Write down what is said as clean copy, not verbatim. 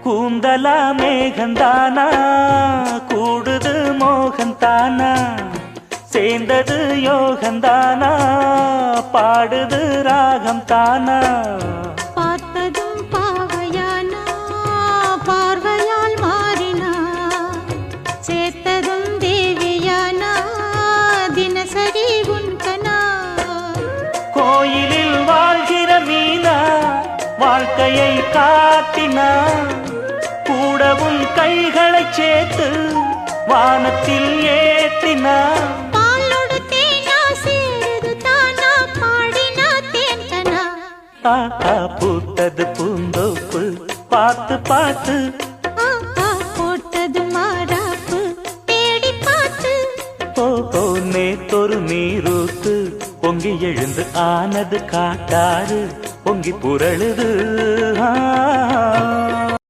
கூந்தலா மேகந்தானா கூடுது மோகந்தானா சேர்ந்தது யோகந்தானா பாடுது ராகம் தானா பார்த்ததும் பாவையானா பார்வையால் மாறினா சேர்த்ததும் தேவியானா தினசரி உன்கனா கோயிலில் வாழ்கிற மீனா வாழ்க்கையை காட்டினா கூடவும் கைகளை சேர்த்து வானத்தில் ஏற்றினா பாலோடு தேனா சேருது தானா பாடினா தேன்கனா பூத்தது பூந்தோப்பு பார்த்து பார்த்து போட்டது மாறாப்பு தேடி பார்த்து ஓ நேத்தொரு நீரூத்து பொங்கி எழுந்து ஆனது காட்டாறு பொங்கி புரளுது